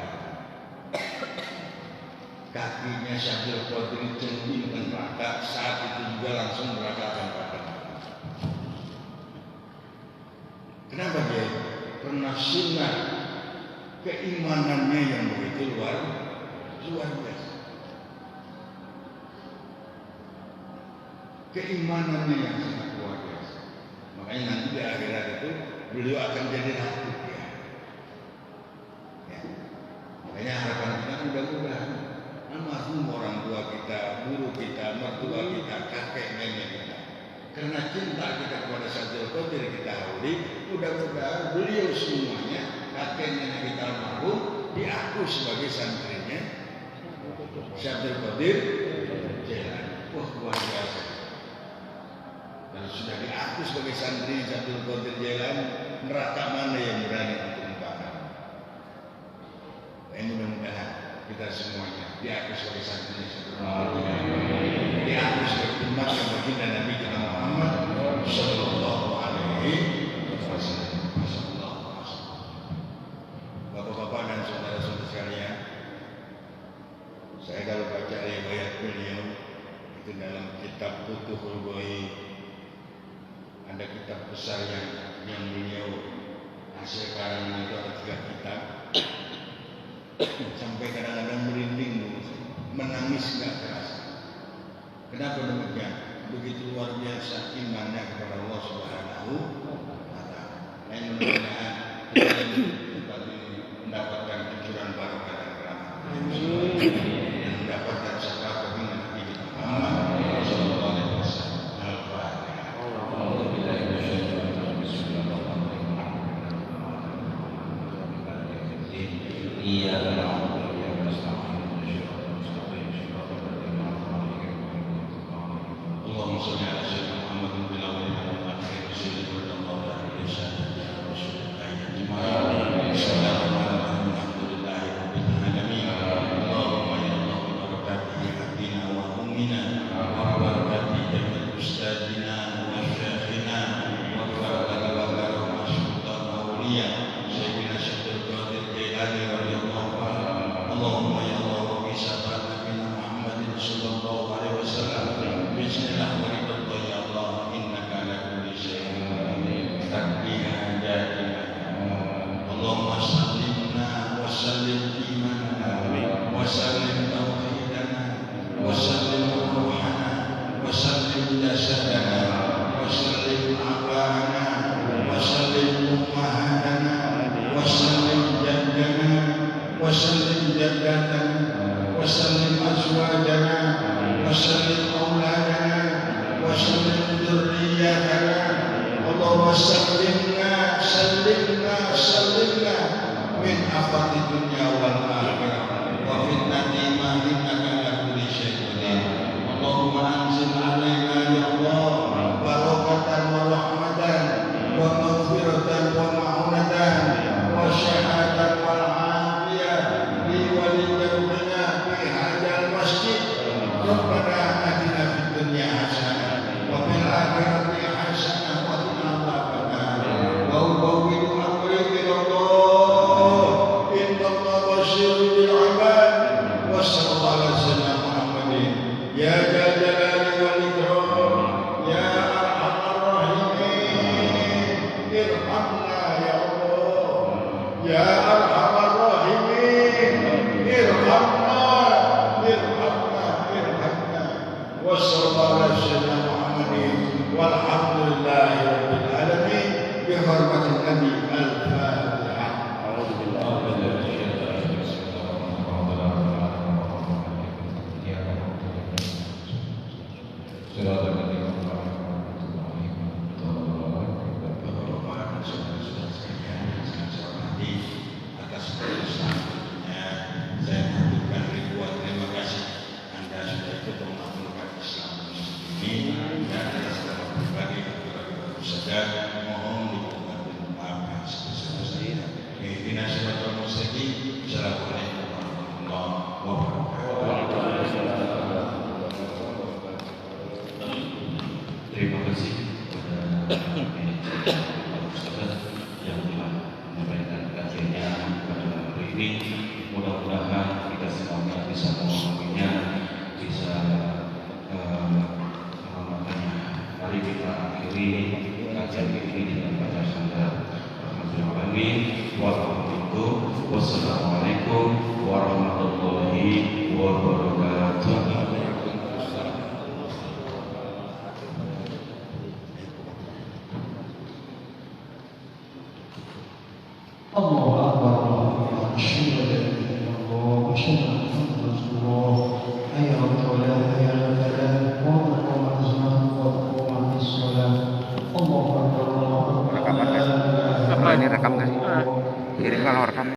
kakinya Syabdul Qadir cengking ke neraka, saat itu juga langsung neraka akan bakar. Kenapa dia? Karena sunnah keimanannya yang begitu luar biasa. Keimanannya yang sangat luar biasa. Makanya nanti di akhirat itu beliau akan jadi ratu. Makanya harapan kita mudah-mudahan almarhum orang tua kita, guru kita, mertua kita, kakek nenek kita, karena cinta kita kepada Syabdul Qadir kita hauli, mudah-mudahan beliau semuanya, kakek nenek kita almarhum, diaku sebagai santrinya Syabdul Qadir Jailani. Wah, luar biasa. Kalau sudah diaku sebagai santri Syabdul Qadir Jailani, neraka mana yang berani untuk membakar? Mudah-mudahan kita semuanya diaku sebagai santri Syabdul Qadir Jailani, diaku sebagai umat yang baginda Nabi kita Muhammad Sallallahu Alaihi Wasallam. Bapak-bapak dan saudara-saudara sekalian, saya kalau baca riwayat beliau itu dalam kitab Futuhul Ghaib, ada kitab besar yang beliau hasil karangnya itu ada 3 kitab. Sampai kadang-kadang merinding, menangis nggak keras. Kenapa demikian? Begitu luar biasa imannya kepada Allah mudah-mudahan kita mendapatkan pikiran barokah dan rahmat dan mendapatkan syafaat Nabi Muhammad sallallahu alaihi wasallam. Al-Fatihah. Iya, Allahumma shalli ala sayyidina Muhammadin bil awwalin wal akhirin sallallahu alaihi wasallam. Alhamdulillahi rabbil alamin. Allahumma ya Allah bi barakati abdina wa ummina wa barakati jami'il ustadina wa syekhina wa barakati wa karamah sultan awliya sayyidina Syekh Qadir Jailani radhiyallahu anhu. Allahumma ya Allah bi syafaat Nabi Muhammadin sallallahu alaihi wasallam. Bismillah wa ridha ya Allah innaka ala kulli syai'in qadir. Takbir hajatina. Allahumma sallimna wa sallim imanana wa sallim tauhidana wa sallim ruhana wa sallim jasadana wa sallim abana wa sallim ummahatana wa sallim jaddana wa sallim jaddatana wa sallim azwajana wa sallim auladana wa sallim dzurriyyatana. Allahumma sallimna min afati dunya wal akhirah wa fitnati ma innaka ala kulli syai'in qadir. Allahumma anzil alaina ya Allah barakatan wa rahmatan wa maghfiratan wa ma'unatan wa syahadatan wal afiyah li walidina fi hadzal masjid. Rabbana atina fid dunya hasanah wa fil akhirati hasanah wa qina adzabannar. Wa ubawwidu amri ila Allah inna Allah basirun bil ibad. Wa sallallahu ala sayyidina Muhammadin ya jalali wal ikram ya arhamar rahimin irhamna ya Allah ya arhamar rahimin irhamna. Wa sallallahu ala sayyidina Muhammadin walhamdulillahi rabbil alamin bi hormati Nabi. Al-Fatihah. Atas kesempatannya saya mengucapkan ribuan terima kasih Anda sudah ikut mengamalkan Islam ini dan atas nama pribadi saudara mohon diperlukan maafkan sebesar-besarnya. Ihdinas siratal mustaqim. Assalamualaikum warahmatullahi wabarakatuh. Terima kasih kepada Ustaz yang telah menyampaikan kajiannya pada hari ini. Mudah-mudahan kita semuanya bisa memahaminya, bisa mengamalkannya. Mari kita akhiri kajian ini dengan baca syahadat. Wassalamualaikum warahmatullahi wabarakatuh. Allahu Akbar. Asyhadu an la ilaha illallah wa asyhadu anna Muhammadan Rasulullah. Hayya 'alal falah, hayya 'alal falah, wa qad qamaz wa qad shalah. Allahu Akbar. Rekam ini rekam nggak sih? Kirim kalau rekam.